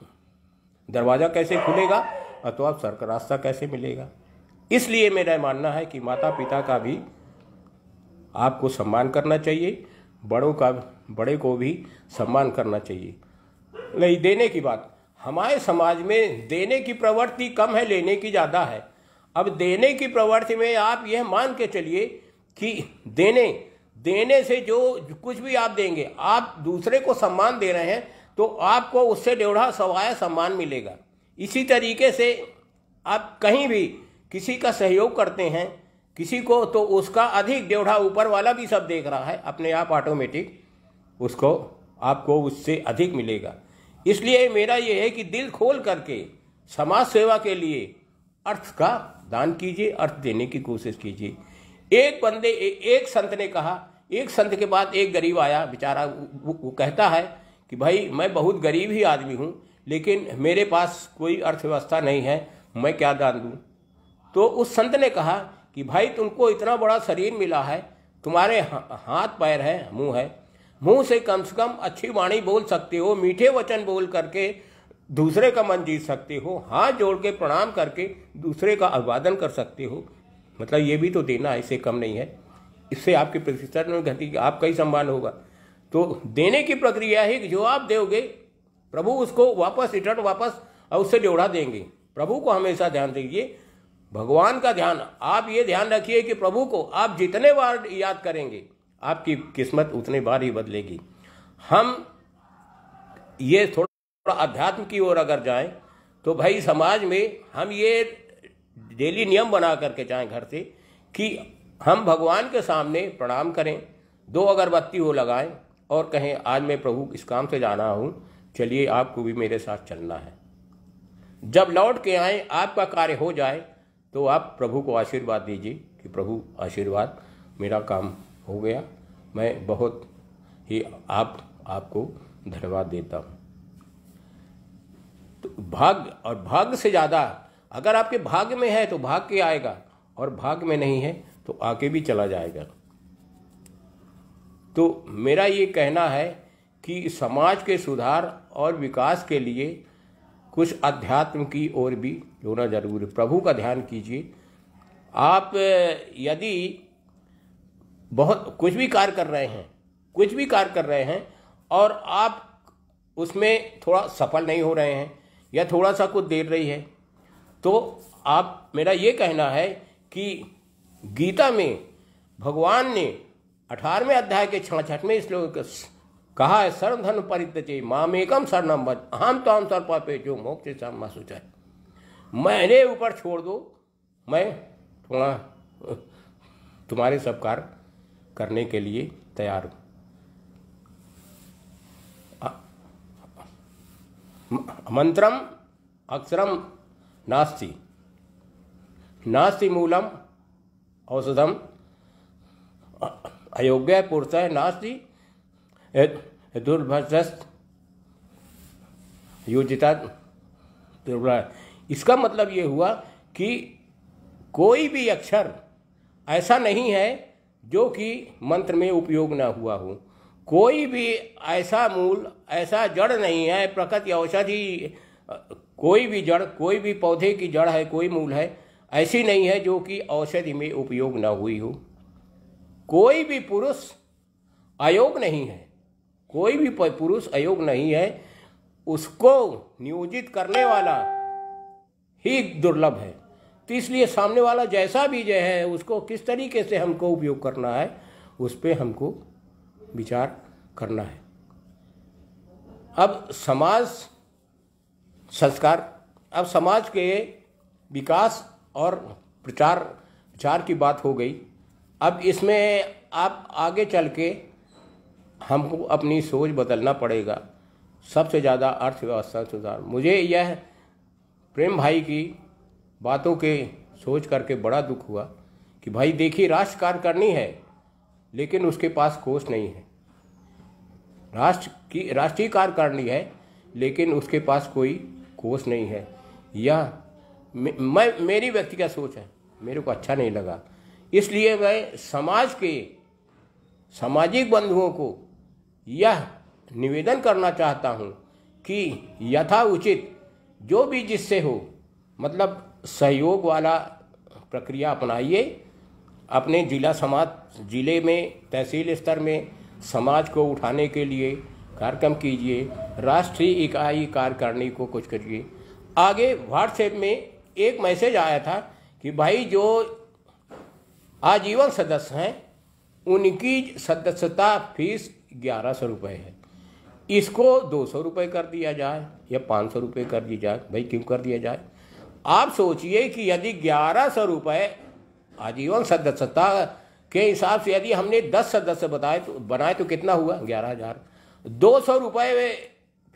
दरवाज़ा कैसे खुलेगा और तो आप स्वर्ग का रास्ता कैसे मिलेगा। इसलिए मेरा मानना है कि माता पिता का भी आपको सम्मान करना चाहिए, बड़े को भी सम्मान करना चाहिए। नहीं, देने की बात, हमारे समाज में देने की प्रवृत्ति कम है, लेने की ज़्यादा है। अब देने की प्रवृत्ति में आप यह मान के चलिए कि देने से जो कुछ भी आप देंगे, आप दूसरे को सम्मान दे रहे हैं तो आपको उससे डेढ़ा सवाया सम्मान मिलेगा। इसी तरीके से आप कहीं भी किसी का सहयोग करते हैं किसी को, तो उसका अधिक डेढ़ा ऊपर वाला भी सब देख रहा है, अपने आप ऑटोमेटिक उसको आपको उससे अधिक मिलेगा। इसलिए मेरा ये है कि दिल खोल करके समाज सेवा के लिए अर्थ का दान कीजिए, अर्थ देने की कोशिश कीजिए। एक संत ने कहा, एक संत के बाद एक गरीब आया, बेचारा वो कहता है कि भाई मैं बहुत गरीब ही आदमी हूँ, लेकिन मेरे पास कोई अर्थव्यवस्था नहीं है, मैं क्या दान दूँ। तो उस संत ने कहा कि भाई तुमको इतना बड़ा शरीर मिला है, तुम्हारे हाथ पैर है, मुंह है, मुंह से कम अच्छी वाणी बोल सकते हो, मीठे वचन बोल करके दूसरे का मन जीत सकते हो, हाथ जोड़ के प्रणाम करके दूसरे का अभिवादन कर सकते हो। मतलब ये भी तो देना है, इससे कम नहीं है। इससे आपके प्रतिष्ठा में घटी, आपका ही सम्मान होगा। तो देने की प्रक्रिया है कि जो आप दोगे प्रभु उसको वापस और उससे जोड़ा देंगे। प्रभु को हमेशा ध्यान दीजिए, भगवान का ध्यान। आप ये ध्यान रखिए कि प्रभु को आप जितने बार याद करेंगे आपकी किस्मत उतने बार ही बदलेगी। हम ये थोड़ा अध्यात्म की ओर अगर जाएं तो भाई समाज में हम ये डेली नियम बना करके जाएं घर से कि हम भगवान के सामने प्रणाम करें, 2 अगरबत्ती वो लगाएं और कहें आज मैं प्रभु इस काम से जाना हूँ, चलिए आपको भी मेरे साथ चलना है। जब लौट के आए आपका कार्य हो जाए तो आप प्रभु को आशीर्वाद दीजिए कि प्रभु आशीर्वाद, मेरा काम हो गया, मैं बहुत ही आपको धन्यवाद देता हूँ। तो भाग्य से ज़्यादा अगर आपके भाग्य में है तो भाग्य आएगा, और भाग्य में नहीं है तो आके भी चला जाएगा। तो मेरा ये कहना है कि समाज के सुधार और विकास के लिए कुछ अध्यात्म की ओर भी होना जरूरी है। प्रभु का ध्यान कीजिए। आप यदि बहुत कुछ भी कार्य कर रहे हैं और आप उसमें थोड़ा सफल नहीं हो रहे हैं या थोड़ा सा कुछ देर रही है, तो आप, मेरा ये कहना है कि गीता में भगवान ने 18वें अध्याय के 66वें श्लोक कहा है, सर्व धर्म परित्यजे मामेकम शरणम व्रज अहम त्वां सर्वपापेभ्यो मोक्षयिष्यामि मा शुचः। मेरे ऊपर छोड़ दो, मैं थोड़ा तुम्हारे सब कार्य करने के लिए तैयार हूँ। मंत्रम अक्षरम नास्ति, नास्ति मूलम औषधम अयोग्य पुरुषः नास्ति दुर्भस्त योजिता दुर्बल। इसका मतलब ये हुआ कि कोई भी अक्षर ऐसा नहीं है जो कि मंत्र में उपयोग ना हुआ हो, कोई भी ऐसा मूल, ऐसा जड़ नहीं है, प्रकृति औषधि, कोई भी जड़, कोई भी पौधे की जड़ है, कोई मूल है, ऐसी नहीं है जो कि औषधि में उपयोग ना हुई हो। कोई भी पुरुष अयोग नहीं है, कोई भी पुरुष अयोग्य नहीं है, उसको नियोजित करने वाला ही दुर्लभ है। तो इसलिए सामने वाला जैसा भी जो है उसको किस तरीके से हमको उपयोग करना है उस पर हमको विचार करना है। अब समाज संस्कार, अब समाज के विकास और प्रचार की बात हो गई। अब इसमें आप आगे चल के हमको अपनी सोच बदलना पड़ेगा। सबसे ज़्यादा अर्थव्यवस्था सुधार। मुझे यह प्रेम भाई की बातों के सोच करके बड़ा दुख हुआ कि भाई देखिए, राष्ट्र कार्य करनी है लेकिन उसके पास कोष नहीं है। राष्ट्रीय कार्य करनी है लेकिन उसके पास कोई कोष नहीं है। यह मेरी व्यक्तिगत सोच है, मेरे को अच्छा नहीं लगा। इसलिए मैं समाज के सामाजिक बंधुओं को यह निवेदन करना चाहता हूँ कि यथा उचित जो भी जिससे हो, मतलब सहयोग वाला प्रक्रिया अपनाइए। अपने जिले में, तहसील स्तर में समाज को उठाने के लिए कार्यक्रम कीजिए। राष्ट्रीय इकाई कार्यकारिणी को कुछ करिए। आगे व्हाट्सएप में एक मैसेज आया था कि भाई जो आजीवन सदस्य हैं उनकी सदस्यता फीस 1100 रुपये है, इसको 200 रुपये कर दिया जाए या 500 रुपये कर दी जाए। भाई क्यों कर दिया जाए? आप सोचिए कि यदि 1100 रुपये आजीवन सदस्यता के हिसाब से यदि हमने 10 सदस्य बनाए तो कितना हुआ? 11,000। 200 रुपये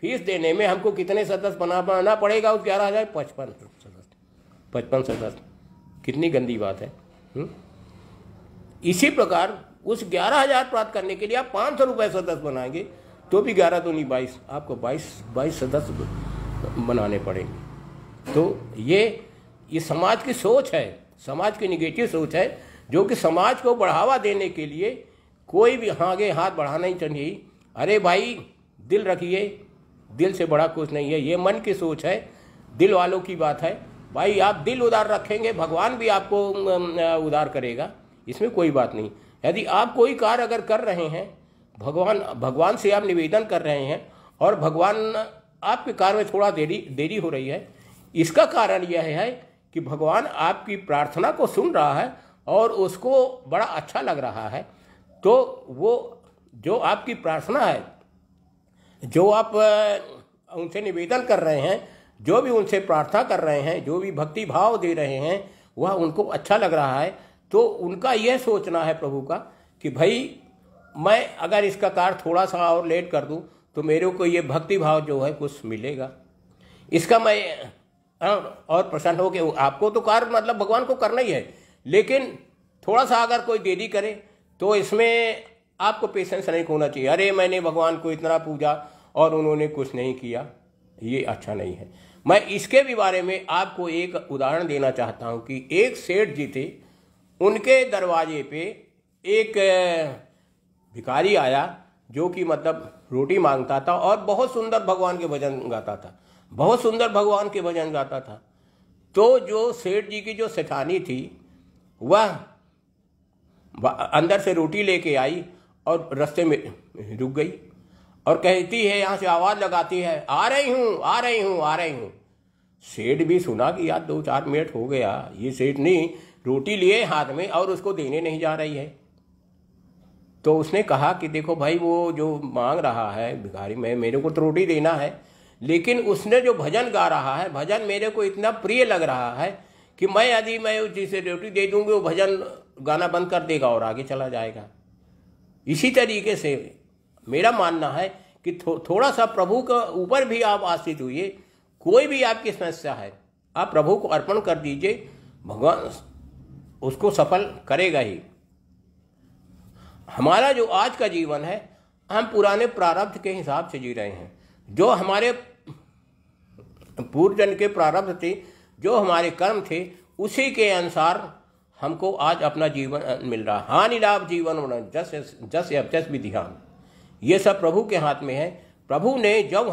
फीस देने में हमको कितने सदस्य बनाना पड़ेगा उस 11,000? 55 सदस्य। कितनी गंदी बात है। इसी प्रकार उस 11,000 प्राप्त करने के लिए आप 500 रुपये सदस्य बनाएंगे तो भी 11 तो नहीं 22, आपको 22 सदस्य बनाने पड़ेंगे। तो ये समाज की सोच है, समाज की निगेटिव सोच है, जो कि समाज को बढ़ावा देने के लिए कोई भी आगे हाथ बढ़ाना ही चाहिए। अरे भाई दिल रखिए, दिल से बड़ा कुछ नहीं है। ये मन की सोच है, दिल वालों की बात है। भाई आप दिल उदार रखेंगे, भगवान भी आपको उदार करेगा, इसमें कोई बात नहीं। यदि आप कोई कार्य अगर कर रहे हैं, भगवान से आप निवेदन कर रहे हैं और भगवान आपके कार्य में थोड़ा देरी हो रही है, इसका कारण यह है कि भगवान आपकी प्रार्थना को सुन रहा है और उसको बड़ा अच्छा लग रहा है। तो वो जो आपकी प्रार्थना है, जो आप उनसे निवेदन कर रहे हैं, जो भी उनसे प्रार्थना कर रहे हैं, जो भी भक्ति भाव दे रहे हैं, वह उनको अच्छा लग रहा है। तो उनका यह सोचना है प्रभु का कि भाई मैं अगर इसका कार्य थोड़ा सा और लेट कर दूं तो मेरे को ये भक्ति भाव जो है कुछ मिलेगा, इसका मैं और प्रसन्न हो के आपको तो कार्य मतलब भगवान को करना ही है, लेकिन थोड़ा सा अगर कोई देरी करे तो इसमें आपको पेशेंस नहीं होना चाहिए। अरे मैंने भगवान को इतना पूजा और उन्होंने कुछ नहीं किया, ये अच्छा नहीं है। मैं इसके भी बारे में आपको एक उदाहरण देना चाहता हूँ कि एक सेठ जी थे, उनके दरवाजे पे एक भिखारी आया जो कि मतलब रोटी मांगता था और बहुत सुंदर भगवान के भजन गाता था, बहुत सुंदर भगवान के भजन गाता था। तो जो सेठ जी की जो सेठानी थी वह अंदर से रोटी लेके आई और रास्ते में रुक गई और कहती है, यहाँ से आवाज़ लगाती है, आ रही हूँ आ रही हूँ आ रही हूँ। सेठ भी सुना कि यार 2-4 मिनट हो गया, ये सेठनी रोटी लिए हाथ में और उसको देने नहीं जा रही है। तो उसने कहा कि देखो भाई, वो जो मांग रहा है भिखारी, मेरे को तो रोटी देना है, लेकिन उसने जो भजन गा रहा है, भजन मेरे को इतना प्रिय लग रहा है कि यदि मैं जिसे रोटी दे दूंगी वो भजन गाना बंद कर देगा और आगे चला जाएगा। इसी तरीके से मेरा मानना है कि थोड़ा सा प्रभु के ऊपर भी आप आश्रित हुइए। कोई भी आपकी समस्या है आप प्रभु को अर्पण कर दीजिए, भगवान उसको सफल करेगा ही। हमारा जो आज का जीवन है, हम पुराने प्रारब्ध के हिसाब से जी रहे हैं। जो हमारे पूर्वजन के प्रारब्ध थे, जो हमारे कर्म थे, उसी के अनुसार हमको आज अपना जीवन मिल रहा। हानि लाभ जीवन जस अभ्यस विधि हान, ये सब प्रभु के हाथ में है। प्रभु ने जब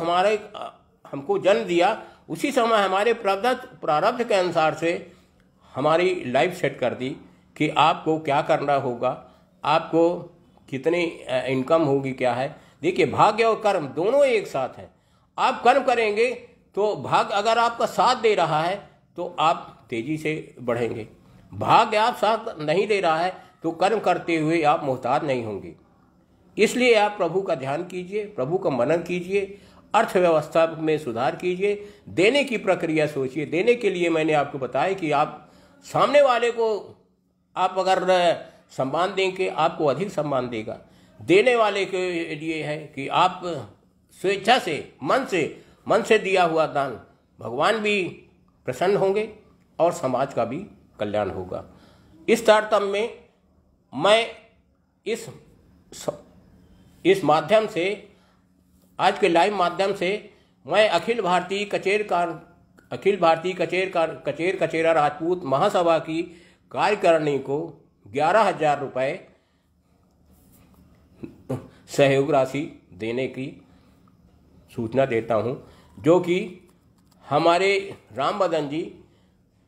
हमको जन्म दिया, उसी समय हमारे प्रारब्ध के अनुसार से हमारी लाइफ सेट कर दी कि आपको क्या करना होगा, आपको कितनी इनकम होगी, क्या है। देखिए भाग्य और कर्म दोनों एक साथ हैं। आप कर्म करेंगे तो भाग्य अगर आपका साथ दे रहा है तो आप तेजी से बढ़ेंगे। भाग्य आप साथ नहीं दे रहा है तो कर्म करते हुए आप मोहताज नहीं होंगे। इसलिए आप प्रभु का ध्यान कीजिए, प्रभु का मनन कीजिए, अर्थव्यवस्था में सुधार कीजिए, देने की प्रक्रिया सोचिए। देने के लिए मैंने आपको बताया कि आप सामने वाले को आप अगर सम्मान देंगे आपको अधिक सम्मान देगा। देने वाले के लिए है कि आप स्वेच्छा से मन से दिया हुआ दान, भगवान भी प्रसन्न होंगे और समाज का भी कल्याण होगा। इस तारतम्य में मैं इस माध्यम से, आज के लाइव माध्यम से मैं अखिल भारतीय कचेरा राजपूत महासभा की कार्यकारिणी को 11,000 रुपये सहयोग राशि देने की सूचना देता हूं, जो कि हमारे राम बदन जी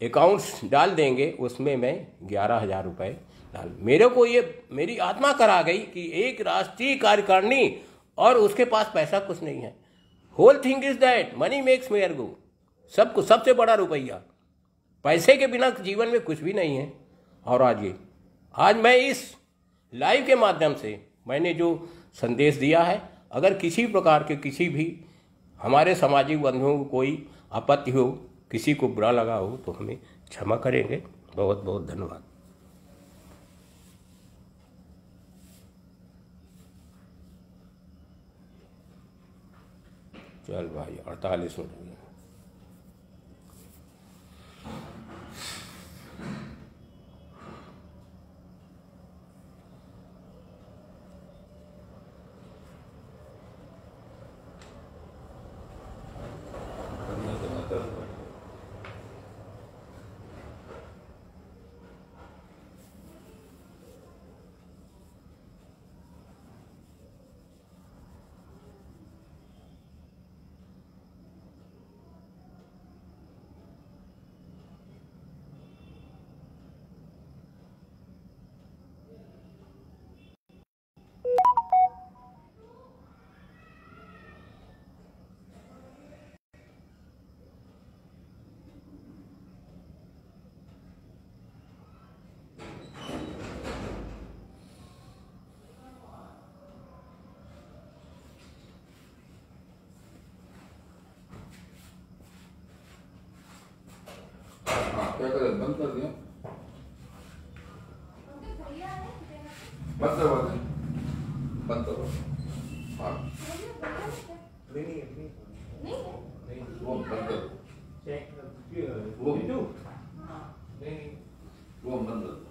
अकाउंट्स डाल देंगे। उसमें मैं 11,000 रुपये डाल, मेरे को ये मेरी आत्मा करा गई कि एक राष्ट्रीय कार्यकारिणी और उसके पास पैसा कुछ नहीं है। Whole thing is that money makes mare go. सबको सबसे बड़ा रुपया, पैसे के बिना जीवन में कुछ भी नहीं है। और आज मैं इस लाइव के माध्यम से मैंने जो संदेश दिया है, अगर किसी प्रकार के किसी भी हमारे सामाजिक बंधुओं को कोई आपत्ति हो, किसी को बुरा लगा हो तो हमें क्षमा करेंगे। बहुत बहुत धन्यवाद। चल भाई 48 मिनट हो गए। क्या करें, बंद कर दिया, बंद करवा दें, बंद करो। हाँ वो बंद करो, वो बंद कर दो।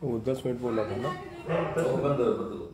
वो 10 मिनट बोला था ना, बंद करो।